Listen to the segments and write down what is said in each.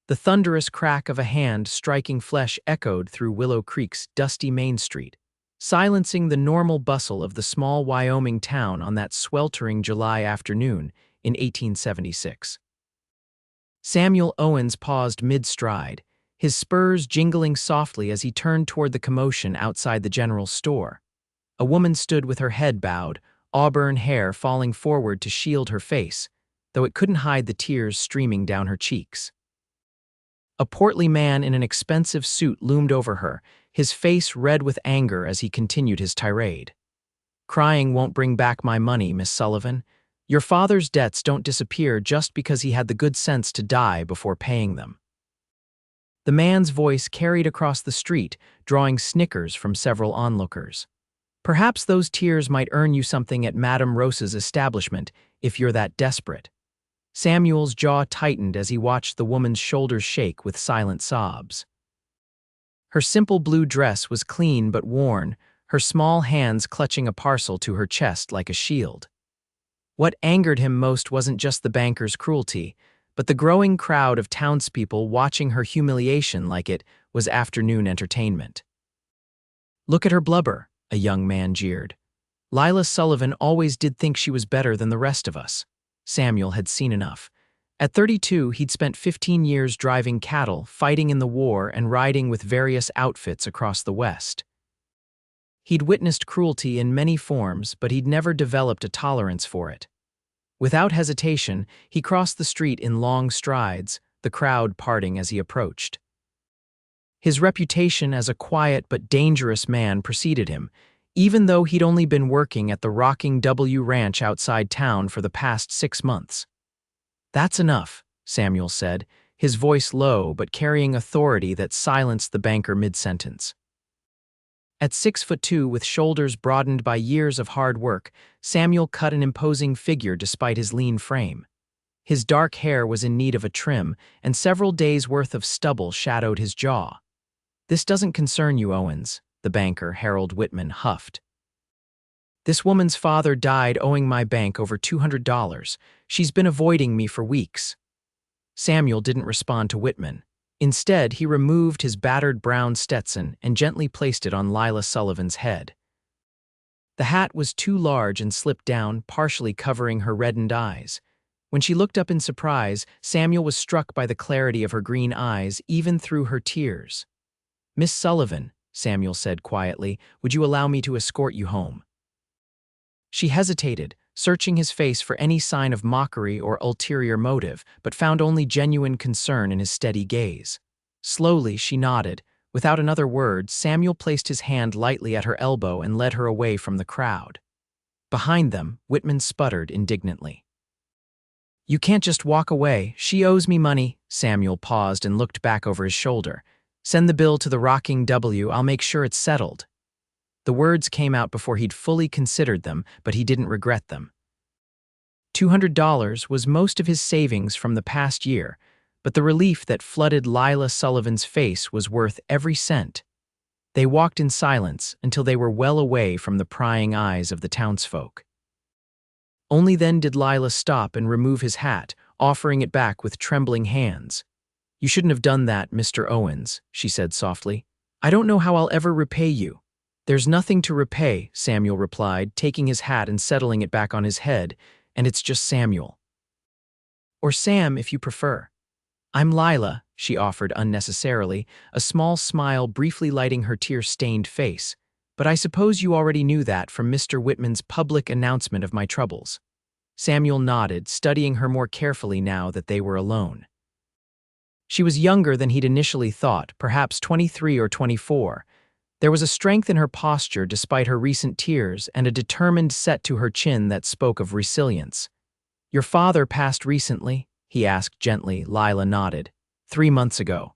The thunderous crack of a hand striking flesh echoed through Willow Creek's dusty Main Street, silencing the normal bustle of the small Wyoming town on that sweltering July afternoon in 1876. Samuel Owens paused mid-stride, his spurs jingling softly as he turned toward the commotion outside the general store. A woman stood with her head bowed, auburn hair falling forward to shield her face, though it couldn't hide the tears streaming down her cheeks. A portly man in an expensive suit loomed over her, his face red with anger as he continued his tirade. "Crying won't bring back my money, Miss Sullivan. Your father's debts don't disappear just because he had the good sense to die before paying them." The man's voice carried across the street, drawing snickers from several onlookers. "Perhaps those tears might earn you something at Madame Rose's establishment, if you're that desperate." Samuel's jaw tightened as he watched the woman's shoulders shake with silent sobs. Her simple blue dress was clean but worn, her small hands clutching a parcel to her chest like a shield. What angered him most wasn't just the banker's cruelty, but the growing crowd of townspeople watching her humiliation like it was afternoon entertainment. "Look at her blubber," a young man jeered. "Lilah Sullivan always did think she was better than the rest of us." Samuel had seen enough. At 32, he'd spent 15 years driving cattle, fighting in the war, and riding with various outfits across the West. He'd witnessed cruelty in many forms, but he'd never developed a tolerance for it. Without hesitation, he crossed the street in long strides, the crowd parting as he approached. His reputation as a quiet but dangerous man preceded him, even though he'd only been working at the Rocking W Ranch outside town for the past 6 months. "That's enough," Samuel said, his voice low but carrying authority that silenced the banker mid-sentence. At 6'2", with shoulders broadened by years of hard work, Samuel cut an imposing figure despite his lean frame. His dark hair was in need of a trim, and several days' worth of stubble shadowed his jaw. "This doesn't concern you, Owens," the banker, Harold Whitman, huffed. "This woman's father died owing my bank over $200. She's been avoiding me for weeks." Samuel didn't respond to Whitman. Instead, he removed his battered brown Stetson and gently placed it on Lilah Sullivan's head. The hat was too large and slipped down, partially covering her reddened eyes. When she looked up in surprise, Samuel was struck by the clarity of her green eyes, even through her tears. "Miss Sullivan," Samuel said quietly, "would you allow me to escort you home?" She hesitated, searching his face for any sign of mockery or ulterior motive, but found only genuine concern in his steady gaze. Slowly, she nodded. Without another word, Samuel placed his hand lightly at her elbow and led her away from the crowd. Behind them, Whitman sputtered indignantly. "You can't just walk away. She owes me money." Samuel paused and looked back over his shoulder. "Send the bill to the Rocking W. I'll make sure it's settled." The words came out before he'd fully considered them, but he didn't regret them. $200 was most of his savings from the past year, but the relief that flooded Lilah Sullivan's face was worth every cent. They walked in silence until they were well away from the prying eyes of the townsfolk. Only then did Lilah stop and remove his hat, offering it back with trembling hands. "You shouldn't have done that, Mr. Owens," she said softly. "I don't know how I'll ever repay you." "There's nothing to repay," Samuel replied, taking his hat and settling it back on his head, "and it's just Samuel. Or Sam, if you prefer." "I'm Lilah," she offered unnecessarily, a small smile briefly lighting her tear-stained face. "But I suppose you already knew that from Mr. Whitman's public announcement of my troubles." Samuel nodded, studying her more carefully now that they were alone. She was younger than he'd initially thought, perhaps 23 or 24. There was a strength in her posture despite her recent tears and a determined set to her chin that spoke of resilience. "Your father passed recently?" he asked gently. Lilah nodded. 3 months ago."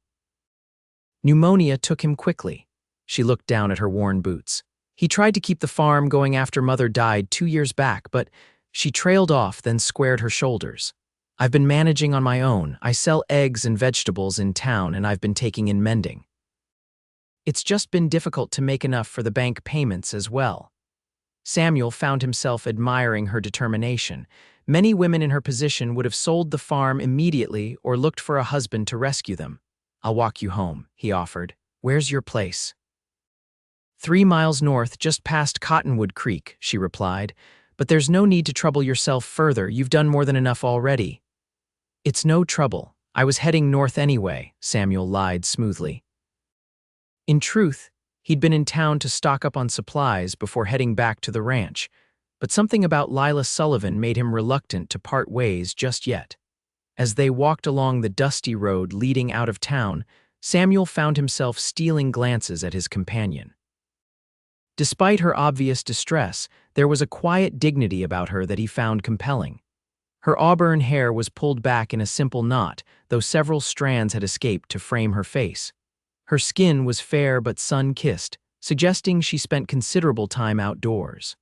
"Pneumonia took him quickly." She looked down at her worn boots. "He tried to keep the farm going after Mother died 2 years back, but..." She trailed off, then squared her shoulders. "I've been managing on my own. I sell eggs and vegetables in town, and I've been taking in mending. It's just been difficult to make enough for the bank payments as well." Samuel found himself admiring her determination. Many women in her position would have sold the farm immediately or looked for a husband to rescue them. "I'll walk you home," he offered. "Where's your place?" 3 miles north, just past Cottonwood Creek," she replied. "But there's no need to trouble yourself further. You've done more than enough already." "It's no trouble. I was heading north anyway," Samuel lied smoothly. In truth, he'd been in town to stock up on supplies before heading back to the ranch, but something about Lilah Sullivan made him reluctant to part ways just yet. As they walked along the dusty road leading out of town, Samuel found himself stealing glances at his companion. Despite her obvious distress, there was a quiet dignity about her that he found compelling. Her auburn hair was pulled back in a simple knot, though several strands had escaped to frame her face. Her skin was fair but sun-kissed, suggesting she spent considerable time outdoors.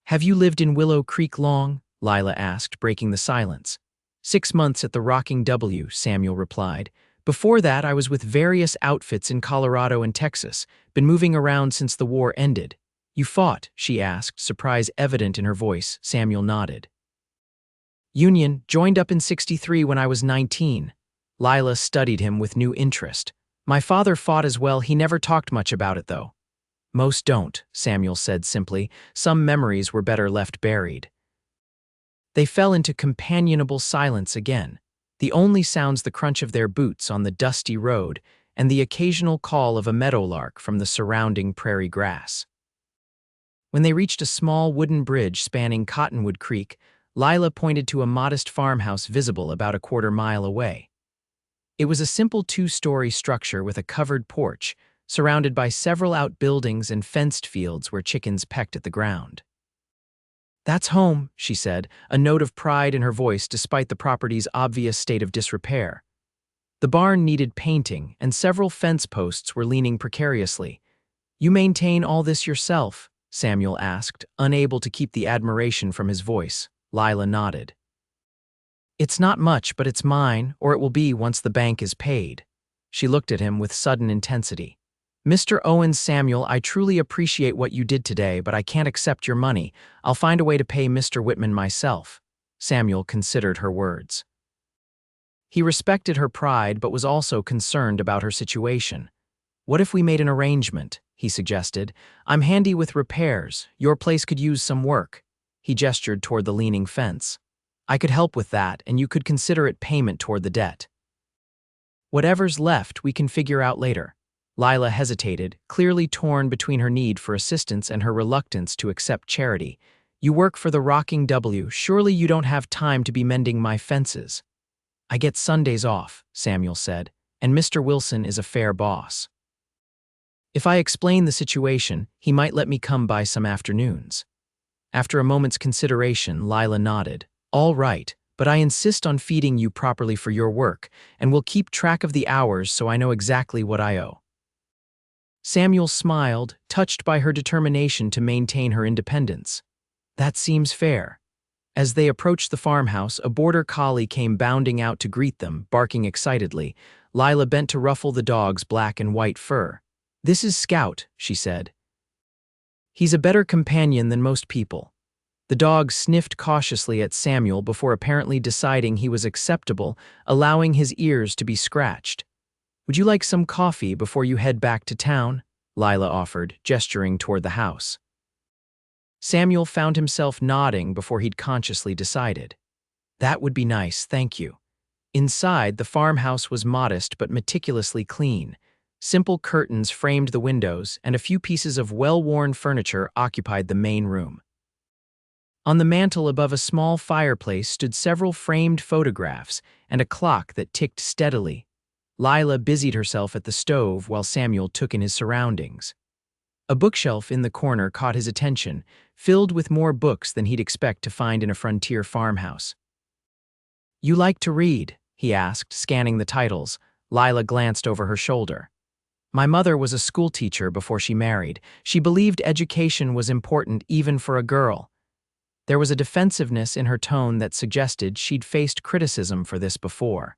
"Have you lived in Willow Creek long?" Lilah asked, breaking the silence. "6 months at the Rocking W," Samuel replied. "Before that, I was with various outfits in Colorado and Texas, been moving around since the war ended." "You fought?" she asked, surprise evident in her voice. Samuel nodded. "Union, joined up in '63 when I was 19. Lilah studied him with new interest. "My father fought as well. He never talked much about it, though." "Most don't," Samuel said simply. "Some memories were better left buried." They fell into companionable silence again, the only sounds the crunch of their boots on the dusty road and the occasional call of a meadowlark from the surrounding prairie grass. When they reached a small wooden bridge spanning Cottonwood Creek, Lilah pointed to a modest farmhouse visible about a quarter-mile away. It was a simple 2-story structure with a covered porch, surrounded by several outbuildings and fenced fields where chickens pecked at the ground. "That's home," she said, a note of pride in her voice despite the property's obvious state of disrepair. The barn needed painting, and several fence posts were leaning precariously. "You maintain all this yourself?" Samuel asked, unable to keep the admiration from his voice. Lilah nodded. "It's not much, but it's mine, or it will be once the bank is paid." She looked at him with sudden intensity. "Mr. Owens, Samuel, I truly appreciate what you did today, but I can't accept your money. I'll find a way to pay Mr. Whitman myself." Samuel considered her words. He respected her pride but was also concerned about her situation. "What if we made an arrangement?" he suggested. "I'm handy with repairs. Your place could use some work." He gestured toward the leaning fence. "I could help with that, and you could consider it payment toward the debt. Whatever's left, we can figure out later." Lilah hesitated, clearly torn between her need for assistance and her reluctance to accept charity. "You work for the Rocking W. Surely you don't have time to be mending my fences." "I get Sundays off," Samuel said, "and Mr. Wilson is a fair boss. If I explain the situation, he might let me come by some afternoons." After a moment's consideration, Lilah nodded. "All right, but I insist on feeding you properly for your work, and will keep track of the hours so I know exactly what I owe." Samuel smiled, touched by her determination to maintain her independence. "That seems fair." As they approached the farmhouse, a border collie came bounding out to greet them, barking excitedly. Lilah bent to ruffle the dog's black and white fur. "This is Scout," she said. "He's a better companion than most people." The dog sniffed cautiously at Samuel before apparently deciding he was acceptable, allowing his ears to be scratched. "Would you like some coffee before you head back to town?" Lilah offered, gesturing toward the house. Samuel found himself nodding before he'd consciously decided. "That would be nice, thank you." Inside, the farmhouse was modest but meticulously clean. Simple curtains framed the windows, and a few pieces of well-worn furniture occupied the main room. On the mantel above a small fireplace stood several framed photographs and a clock that ticked steadily. Lilah busied herself at the stove while Samuel took in his surroundings. A bookshelf in the corner caught his attention, filled with more books than he'd expect to find in a frontier farmhouse. "You like to read?" he asked, scanning the titles. Lilah glanced over her shoulder. "My mother was a schoolteacher before she married. She believed education was important even for a girl." There was a defensiveness in her tone that suggested she'd faced criticism for this before.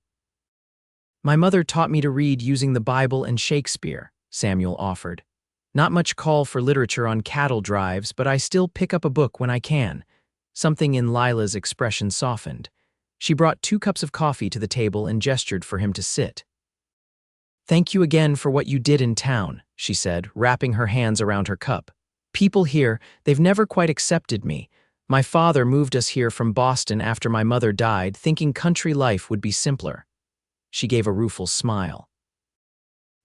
"My mother taught me to read using the Bible and Shakespeare," Samuel offered. "Not much call for literature on cattle drives, but I still pick up a book when I can." Something in Lilah's expression softened. She brought 2 cups of coffee to the table and gestured for him to sit. "Thank you again for what you did in town," she said, wrapping her hands around her cup. "People here, they've never quite accepted me. My father moved us here from Boston after my mother died, thinking country life would be simpler." She gave a rueful smile.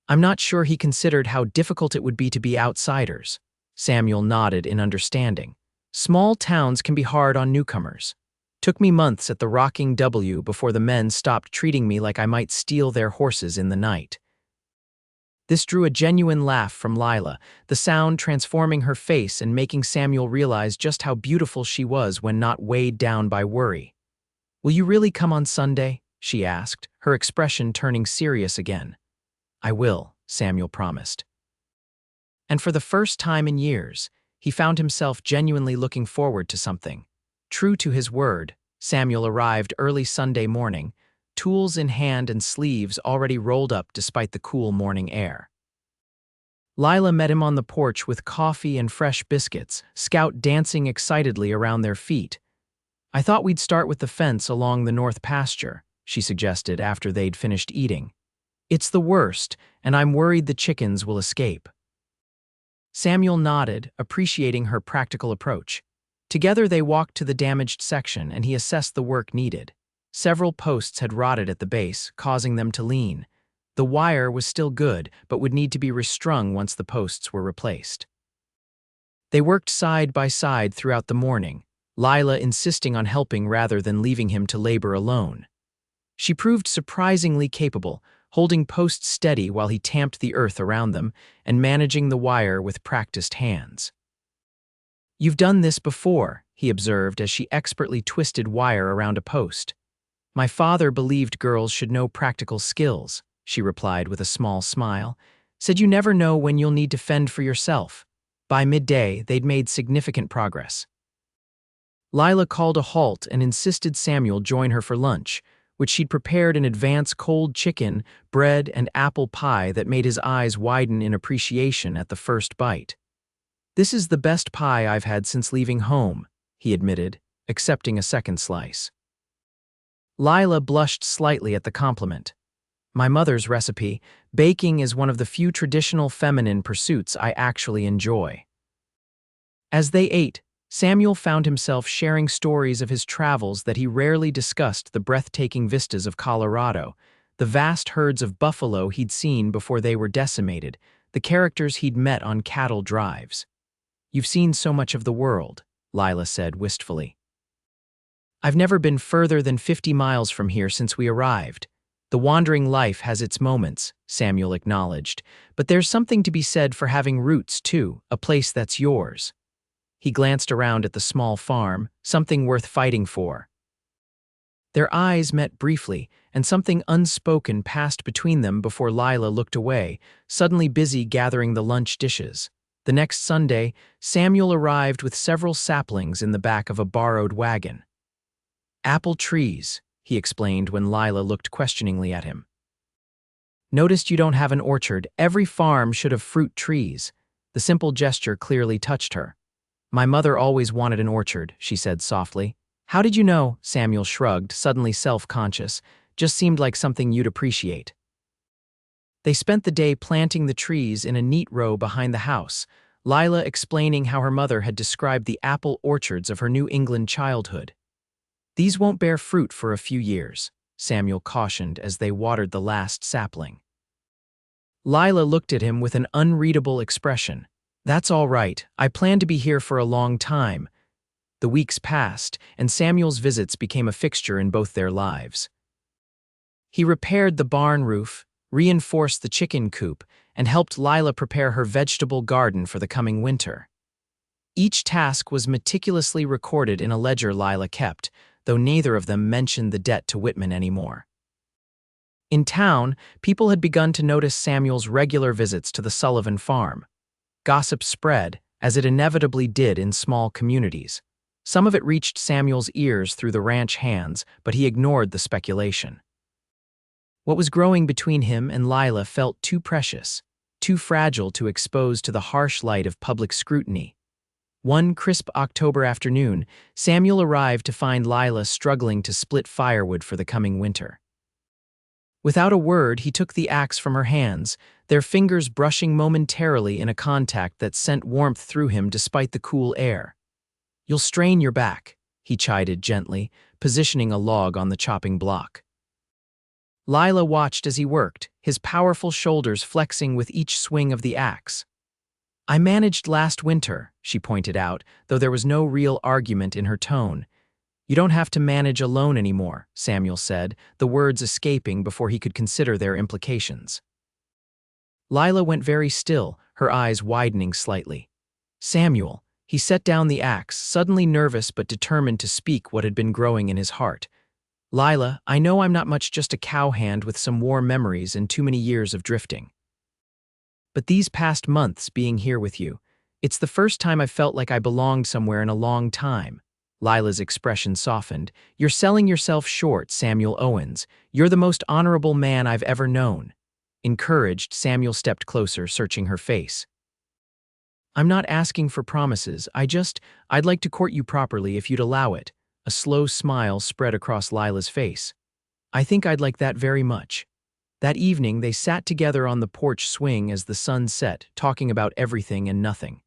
"I'm not sure he considered how difficult it would be to be outsiders." Samuel nodded in understanding. "Small towns can be hard on newcomers. Took me months at the Rocking W before the men stopped treating me like I might steal their horses in the night." This drew a genuine laugh from Lilah, the sound transforming her face and making Samuel realize just how beautiful she was when not weighed down by worry. "Will you really come on Sunday?" she asked, her expression turning serious again. "I will," Samuel promised. And for the first time in years, he found himself genuinely looking forward to something. True to his word, Samuel arrived early Sunday morning, tools in hand and sleeves already rolled up despite the cool morning air. Lilah met him on the porch with coffee and fresh biscuits, Scout dancing excitedly around their feet. "I thought we'd start with the fence along the north pasture," she suggested after they'd finished eating. "It's the worst, and I'm worried the chickens will escape." Samuel nodded, appreciating her practical approach. Together they walked to the damaged section and he assessed the work needed. Several posts had rotted at the base, causing them to lean. The wire was still good, but would need to be restrung once the posts were replaced. They worked side by side throughout the morning, Lilah insisting on helping rather than leaving him to labor alone. She proved surprisingly capable, holding posts steady while he tamped the earth around them and managing the wire with practiced hands. "You've done this before," he observed as she expertly twisted wire around a post. "My father believed girls should know practical skills," she replied with a small smile. "Said you never know when you'll need to fend for yourself." By midday, they'd made significant progress. Lilah called a halt and insisted Samuel join her for lunch, which she'd prepared in advance cold chicken, bread, and apple pie that made his eyes widen in appreciation at the first bite. "This is the best pie I've had since leaving home," he admitted, accepting a second slice. Lilah blushed slightly at the compliment. "My mother's recipe. Baking is one of the few traditional feminine pursuits I actually enjoy." As they ate, Samuel found himself sharing stories of his travels that he rarely discussed: the breathtaking vistas of Colorado, the vast herds of buffalo he'd seen before they were decimated, the characters he'd met on cattle drives. "You've seen so much of the world," Lilah said wistfully. "I've never been further than 50 miles from here since we arrived. The wandering life has its moments," Samuel acknowledged, "but there's something to be said for having roots, too, a place that's yours." He glanced around at the small farm, something worth fighting for. Their eyes met briefly, and something unspoken passed between them before Lilah looked away, suddenly busy gathering the lunch dishes. The next Sunday, Samuel arrived with several saplings in the back of a borrowed wagon. "Apple trees," he explained when Lilah looked questioningly at him. "Noticed you don't have an orchard. Every farm should have fruit trees." The simple gesture clearly touched her. "My mother always wanted an orchard," she said softly. "How did you know?" Samuel shrugged, suddenly self-conscious. "Just seemed like something you'd appreciate." They spent the day planting the trees in a neat row behind the house, Lilah explaining how her mother had described the apple orchards of her New England childhood. "These won't bear fruit for a few years," Samuel cautioned as they watered the last sapling. Lilah looked at him with an unreadable expression. "That's all right. I plan to be here for a long time." The weeks passed, and Samuel's visits became a fixture in both their lives. He repaired the barn roof, reinforced the chicken coop, and helped Lilah prepare her vegetable garden for the coming winter. Each task was meticulously recorded in a ledger Lilah kept, though neither of them mentioned the debt to Whitman anymore. In town, people had begun to notice Samuel's regular visits to the Sullivan farm. Gossip spread, as it inevitably did in small communities. Some of it reached Samuel's ears through the ranch hands, but he ignored the speculation. What was growing between him and Lilah felt too precious, too fragile to expose to the harsh light of public scrutiny. One crisp October afternoon, Samuel arrived to find Lilah struggling to split firewood for the coming winter. Without a word, he took the axe from her hands, their fingers brushing momentarily in a contact that sent warmth through him despite the cool air. "You'll strain your back," he chided gently, positioning a log on the chopping block. Lilah watched as he worked, his powerful shoulders flexing with each swing of the axe. "I managed last winter," she pointed out, though there was no real argument in her tone. "You don't have to manage alone anymore," Samuel said, the words escaping before he could consider their implications. Lilah went very still, her eyes widening slightly. "Samuel," he set down the axe, suddenly nervous but determined to speak what had been growing in his heart. "Lilah, I know I'm not much, just a cowhand with some war memories and too many years of drifting. But these past months being here with you, it's the first time I've felt like I belonged somewhere in a long time." Lilah's expression softened. "You're selling yourself short, Samuel Owens. You're the most honorable man I've ever known." Encouraged, Samuel stepped closer, searching her face. "I'm not asking for promises. I'd like to court you properly if you'd allow it." A slow smile spread across Lilah's face. "I think I'd like that very much." That evening, they sat together on the porch swing as the sun set, talking about everything and nothing.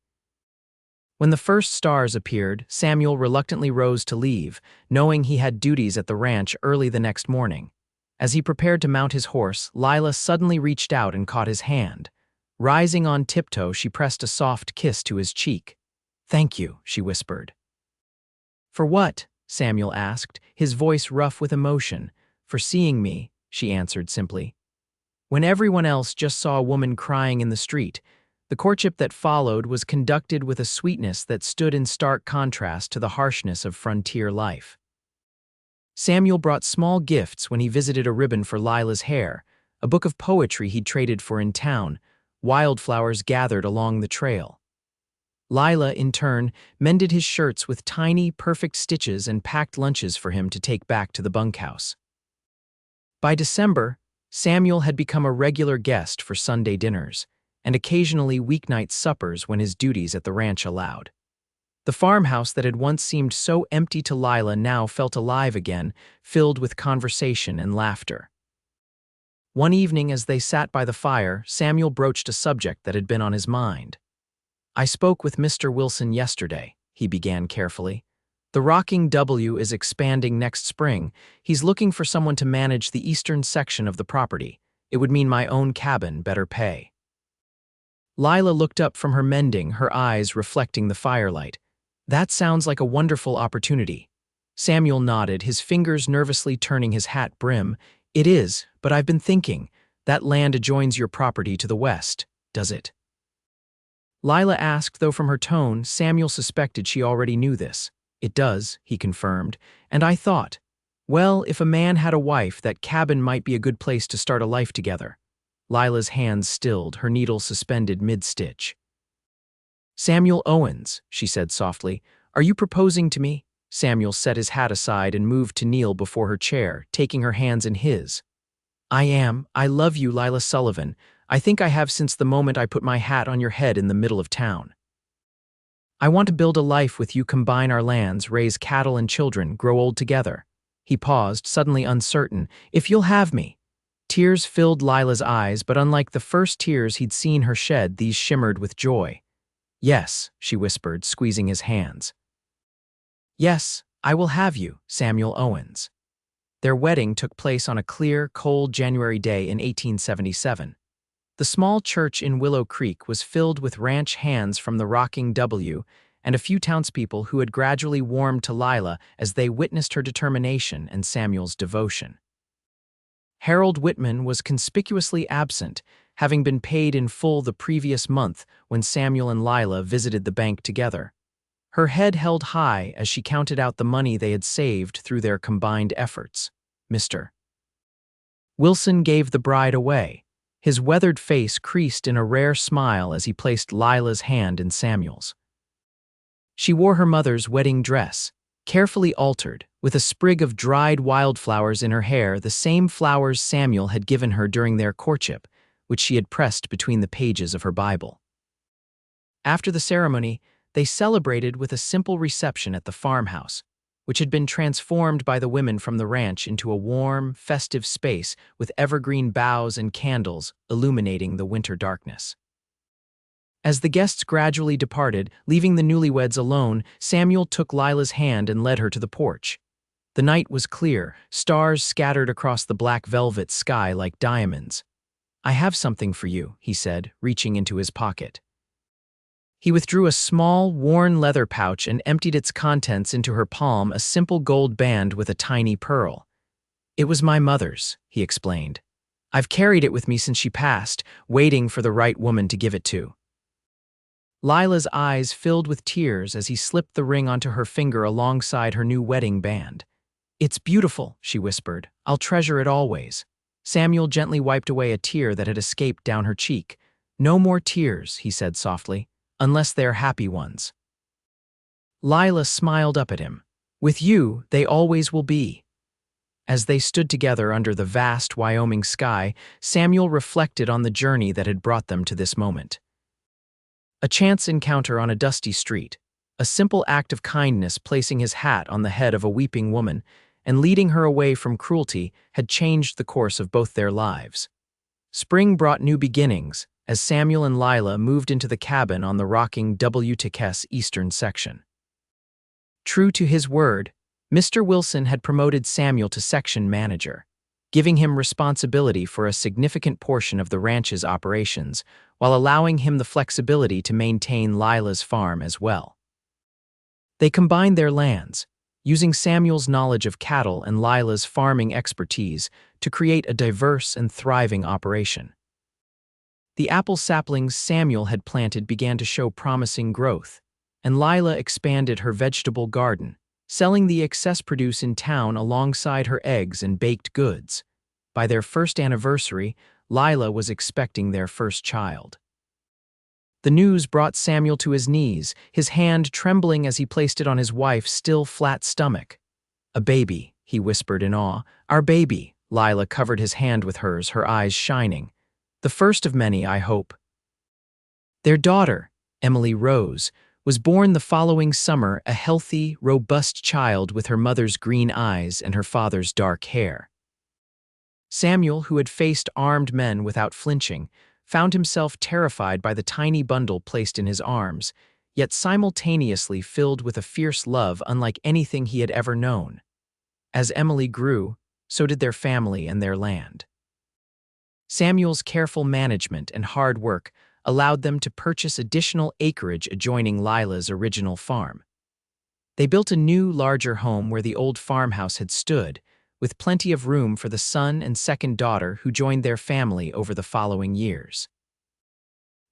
When the first stars appeared, Samuel reluctantly rose to leave, knowing he had duties at the ranch early the next morning. As he prepared to mount his horse, Lilah suddenly reached out and caught his hand. Rising on tiptoe, she pressed a soft kiss to his cheek. "Thank you," she whispered. "For what?" Samuel asked, his voice rough with emotion. "For seeing me," she answered simply. When everyone else just saw a woman crying in the street, the courtship that followed was conducted with a sweetness that stood in stark contrast to the harshness of frontier life. Samuel brought small gifts when he visited a ribbon for Lilah's hair, a book of poetry he'd traded for in town, wildflowers gathered along the trail. Lilah, in turn, mended his shirts with tiny, perfect stitches and packed lunches for him to take back to the bunkhouse. By December, Samuel had become a regular guest for Sunday dinners, and occasionally weeknight suppers when his duties at the ranch allowed. The farmhouse that had once seemed so empty to Lilah now felt alive again, filled with conversation and laughter. One evening as they sat by the fire, Samuel broached a subject that had been on his mind. "I spoke with Mr. Wilson yesterday," he began carefully. "The Rocking W is expanding next spring. He's looking for someone to manage the eastern section of the property. It would mean my own cabin, better pay." Lilah looked up from her mending, her eyes reflecting the firelight. "That sounds like a wonderful opportunity." Samuel nodded, his fingers nervously turning his hat brim. "It is, but I've been thinking. That land adjoins your property to the west, does it?" Lilah asked, though from her tone, Samuel suspected she already knew this. "It does," he confirmed, "and I thought, well, if a man had a wife, that cabin might be a good place to start a life together." Lilah's hands stilled, her needle suspended mid-stitch. "Samuel Owens," she said softly, "are you proposing to me?" Samuel set his hat aside and moved to kneel before her chair, taking her hands in his. "I am. I love you, Lilah Sullivan. I think I have since the moment I put my hat on your head in the middle of town. I want to build a life with you, combine our lands, raise cattle and children, grow old together." He paused, suddenly uncertain. "If you'll have me." Tears filled Lilah's eyes, but unlike the first tears he'd seen her shed, these shimmered with joy. "Yes," she whispered, squeezing his hands. "Yes, I will have you, Samuel Owens." Their wedding took place on a clear, cold January day in 1877. The small church in Willow Creek was filled with ranch hands from the Rocking W and a few townspeople who had gradually warmed to Lilah as they witnessed her determination and Samuel's devotion. Harold Whitman was conspicuously absent, having been paid in full the previous month when Samuel and Lilah visited the bank together. Her head held high as she counted out the money they had saved through their combined efforts. Mr. Wilson gave the bride away. His weathered face creased in a rare smile as he placed Lilah's hand in Samuel's. She wore her mother's wedding dress, carefully altered, with a sprig of dried wildflowers in her hair, the same flowers Samuel had given her during their courtship, which she had pressed between the pages of her Bible. After the ceremony, They celebrated with a simple reception at the farmhouse, which had been transformed by the women from the ranch into a warm, festive space with evergreen boughs and candles illuminating the winter darkness. As the guests gradually departed, leaving the newlyweds alone, Samuel took Lilah's hand and led her to the porch. The night was clear, stars scattered across the black velvet sky like diamonds. "I have something for you," he said, reaching into his pocket. He withdrew a small, worn leather pouch and emptied its contents into her palm, a simple gold band with a tiny pearl. "It was my mother's," he explained. "I've carried it with me since she passed, waiting for the right woman to give it to." Lilah's eyes filled with tears as he slipped the ring onto her finger alongside her new wedding band. "It's beautiful," she whispered. "I'll treasure it always." Samuel gently wiped away a tear that had escaped down her cheek. "No more tears," he said softly, "unless they're happy ones." Lilah smiled up at him. "With you, they always will be." As they stood together under the vast Wyoming sky, Samuel reflected on the journey that had brought them to this moment. A chance encounter on a dusty street, a simple act of kindness placing his hat on the head of a weeping woman and leading her away from cruelty had changed the course of both their lives. Spring brought new beginnings as Samuel and Lilah moved into the cabin on the rocking W-Tikes eastern section. True to his word, Mr. Wilson had promoted Samuel to section manager, giving him responsibility for a significant portion of the ranch's operations, while allowing him the flexibility to maintain Lilah's farm as well. They combined their lands, using Samuel's knowledge of cattle and Lilah's farming expertise to create a diverse and thriving operation. The apple saplings Samuel had planted began to show promising growth, and Lilah expanded her vegetable garden, selling the excess produce in town alongside her eggs and baked goods. By their first anniversary, Lilah was expecting their first child. The news brought Samuel to his knees, his hand trembling as he placed it on his wife's still flat stomach. "A baby," he whispered in awe. "Our baby." Lilah covered his hand with hers, her eyes shining. "The first of many, I hope." Their daughter, Emily Rose, was born the following summer, a healthy, robust child with her mother's green eyes and her father's dark hair. Samuel, who had faced armed men without flinching, found himself terrified by the tiny bundle placed in his arms, yet simultaneously filled with a fierce love unlike anything he had ever known. As Emily grew, so did their family and their land. Samuel's careful management and hard work allowed them to purchase additional acreage adjoining Lilah's original farm. They built a new, larger home where the old farmhouse had stood, with plenty of room for the son and second daughter who joined their family over the following years.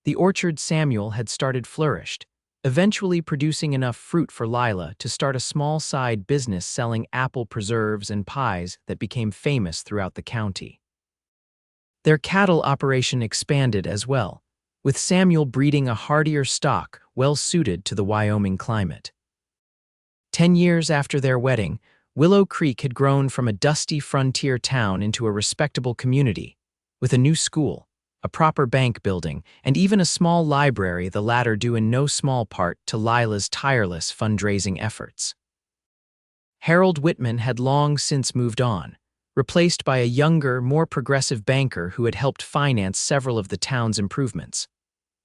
The orchard Samuel had started flourished, eventually producing enough fruit for Lilah to start a small side business selling apple preserves and pies that became famous throughout the county. Their cattle operation expanded as well, with Samuel breeding a hardier stock well-suited to the Wyoming climate. 10 years after their wedding, Willow Creek had grown from a dusty frontier town into a respectable community, with a new school, a proper bank building, and even a small library, the latter due in no small part to Lilah's tireless fundraising efforts. Harold Whitman had long since moved on, replaced by a younger, more progressive banker who had helped finance several of the town's improvements.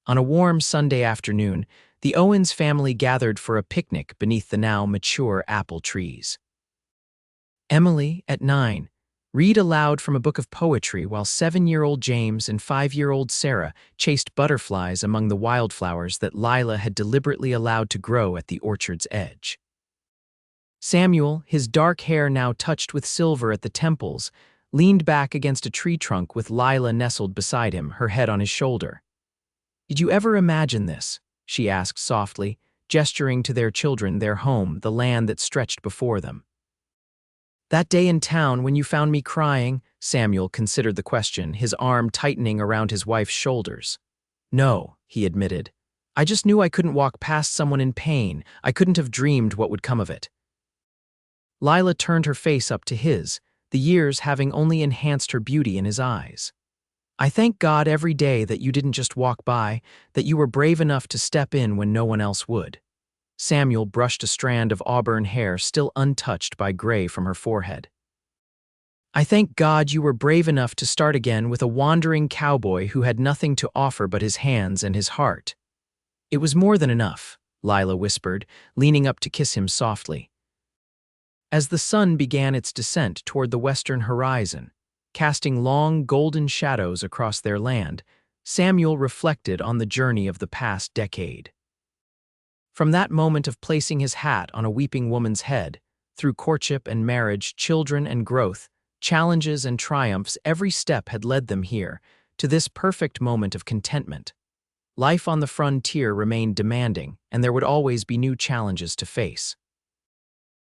On a warm Sunday afternoon, the Owens family gathered for a picnic beneath the now mature apple trees. Emily, at 9, read aloud from a book of poetry while 7-year-old James and 5-year-old Sarah chased butterflies among the wildflowers that Lilah had deliberately allowed to grow at the orchard's edge. Samuel, his dark hair now touched with silver at the temples, leaned back against a tree trunk with Lilah nestled beside him, her head on his shoulder. "Did you ever imagine this?" she asked softly, gesturing to their children, their home, the land that stretched before them. "That day in town when you found me crying," Samuel considered the question, his arm tightening around his wife's shoulders. "No," he admitted. "I just knew I couldn't walk past someone in pain. I couldn't have dreamed what would come of it." Lilah turned her face up to his, the years having only enhanced her beauty in his eyes. "I thank God every day that you didn't just walk by, that you were brave enough to step in when no one else would." Samuel brushed a strand of auburn hair still untouched by gray from her forehead. I thank God you were brave enough to start again with a wandering cowboy who had nothing to offer but his hands and his heart. It was more than enough, Lilah whispered, leaning up to kiss him softly. As the sun began its descent toward the western horizon, casting long golden shadows across their land, Samuel reflected on the journey of the past decade. From that moment of placing his hat on a weeping woman's head, through courtship and marriage, children and growth, challenges and triumphs, every step had led them here, to this perfect moment of contentment. Life on the frontier remained demanding, and there would always be new challenges to face.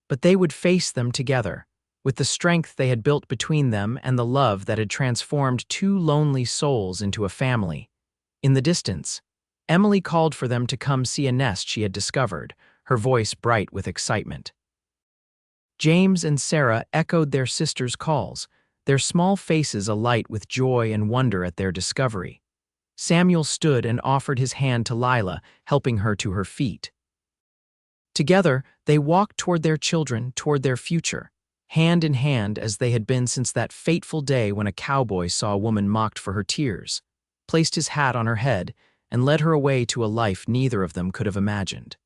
But they would face them together, with the strength they had built between them and the love that had transformed two lonely souls into a family. In the distance, Emily called for them to come see a nest she had discovered, her voice bright with excitement. James and Sarah echoed their sister's calls, their small faces alight with joy and wonder at their discovery. Samuel stood and offered his hand to Lilah, helping her to her feet. Together, they walked toward their children, toward their future, hand in hand as they had been since that fateful day when a cowboy saw a woman mocked for her tears, placed his hat on her head, and led her away to a life neither of them could have imagined.